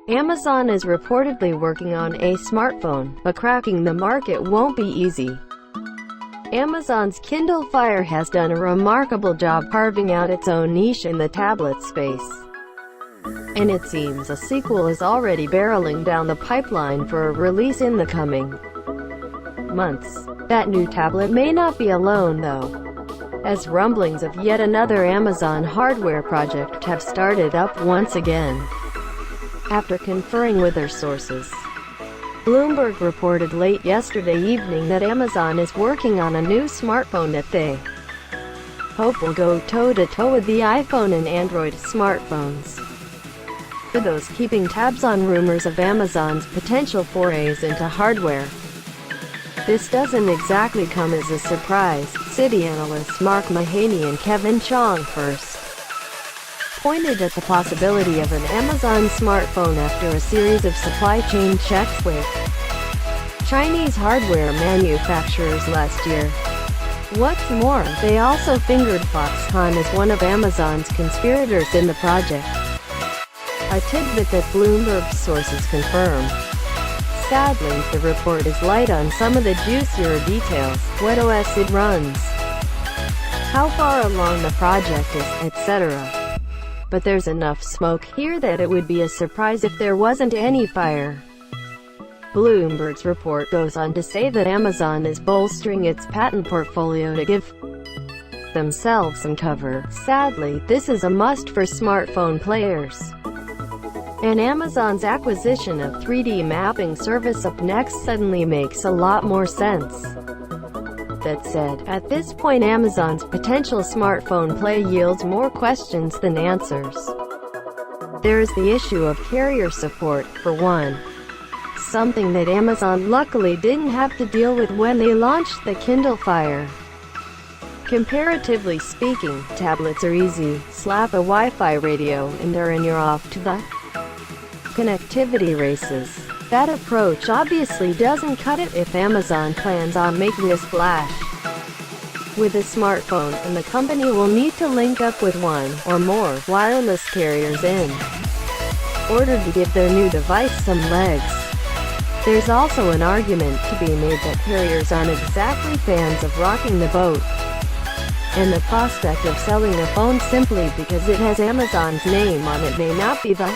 Amazon is reportedly working on a smartphone, but cracking the market won't be easy. Amazon's Kindle Fire has done a remarkable job carving out its own niche in the tablet space. And it seems a sequel is already barreling down the pipeline for a release in the coming months. That new tablet may not be alone though, as rumblings of yet another Amazon hardware project have started up once again. After conferring with their sources, Bloomberg reported late yesterday evening that Amazon is working on a new smartphone that they hope will go toe-to-toe with the iPhone and Android smartphones. For those keeping tabs on rumors of Amazon's potential forays into hardware, this doesn't exactly come as a surprise. Citi analysts Mark Mahaney and Kevin Chong first pointed at the possibility of an Amazon smartphone after a series of supply chain checks with Chinese hardware manufacturers last year. What's more, they also fingered Foxconn as one of Amazon's conspirators in the project, a tidbit that Bloomberg's sources confirm. Sadly, the report is light on some of the juicier details: what OS it runs, how far along the project is, etc. But there's enough smoke here that it would be a surprise if there wasn't any fire. Bloomberg's report goes on to say that Amazon is bolstering its patent portfolio to give themselves some cover. Sadly, this is a must for smartphone players. And Amazon's acquisition of 3D mapping service UpNext suddenly makes a lot more sense. That said, at this point Amazon's potential smartphone play yields more questions than answers. There is the issue of carrier support, for one, something that Amazon luckily didn't have to deal with when they launched the Kindle Fire. Comparatively speaking, tablets are easy. Slap a Wi-Fi radio in there and you're off to the connectivity races. That approach obviously doesn't cut it if Amazon plans on making a splash with a smartphone, and the company will need to link up with one or more wireless carriers in order to give their new device some legs. There's also an argument to be made that carriers aren't exactly fans of rocking the boat, and the prospect of selling a phone simply because it has Amazon's name on it may not be the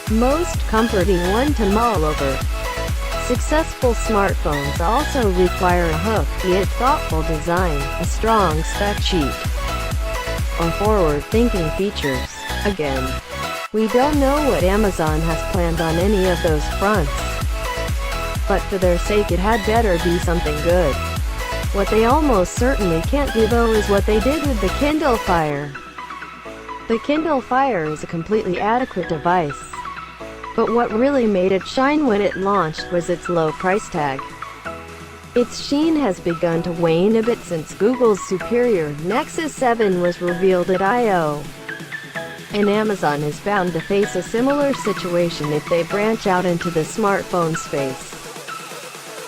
most comforting one to mull over. Successful smartphones also require a hook, be it thoughtful design, a strong spec sheet, or forward-thinking features. Again, we don't know what Amazon has planned on any of those fronts, but for their sake it had better be something good. What they almost certainly can't do though is what they did with the Kindle Fire. The Kindle Fire is a completely adequate device, but what really made it shine when it launched was its low price tag. Its sheen has begun to wane a bit since Google's superior Nexus 7 was revealed at I/O. And Amazon is bound to face a similar situation if they branch out into the smartphone space.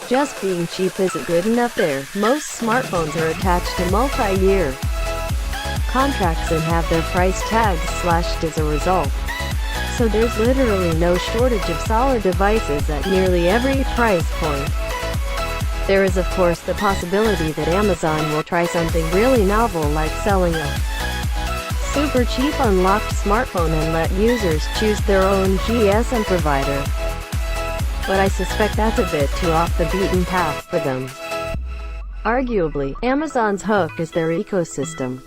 Just being cheap isn't good enough there. Most smartphones are attached to multi-year contracts and have their price tags slashed as a result. So there's literally no shortage of solid devices at nearly every price point. There is of course the possibility that Amazon will try something really novel like selling a super cheap unlocked smartphone and let users choose their own GSM provider. But I suspect that's a bit too off the beaten path for them. Arguably, Amazon's hook is their ecosystem.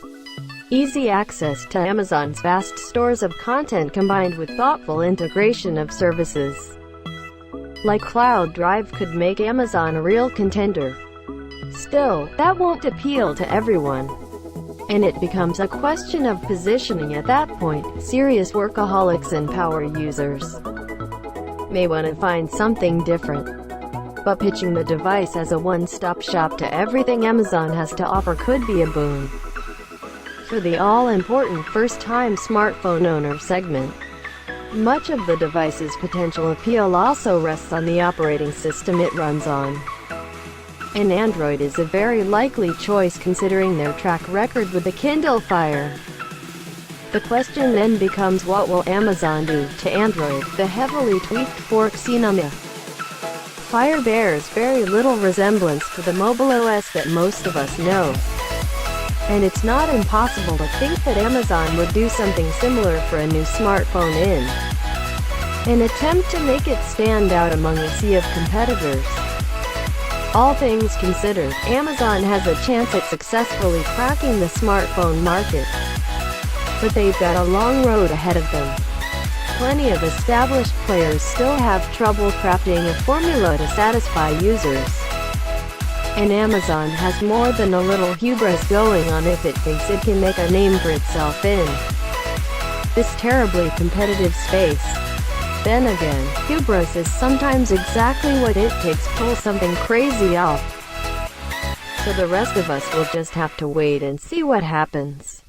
Easy access to Amazon's vast stores of content combined with thoughtful integration of services like Cloud Drive could make Amazon a real contender. Still, that won't appeal to everyone, and it becomes a question of positioning at that point. Serious workaholics and power users may want to find something different, but pitching the device as a one-stop shop to everything Amazon has to offer could be a boon for the all-important first-time smartphone owner segment. Much of the device's potential appeal also rests on the operating system it runs on, and Android is a very likely choice considering their track record with the Kindle Fire. The question then becomes, what will Amazon do to Android, the heavily tweaked fork Cinema? Fire bears very little resemblance to the mobile OS that most of us know. And it's not impossible to think that Amazon would do something similar for a new smartphone in an attempt to make it stand out among a sea of competitors. All things considered, Amazon has a chance at successfully cracking the smartphone market. But they've got a long road ahead of them. Plenty of established players still have trouble crafting a formula to satisfy users. And Amazon has more than a little hubris going on if it thinks it can make a name for itself in this terribly competitive space. Then again, hubris is sometimes exactly what it takes to pull something crazy off. So the rest of us will just have to wait and see what happens.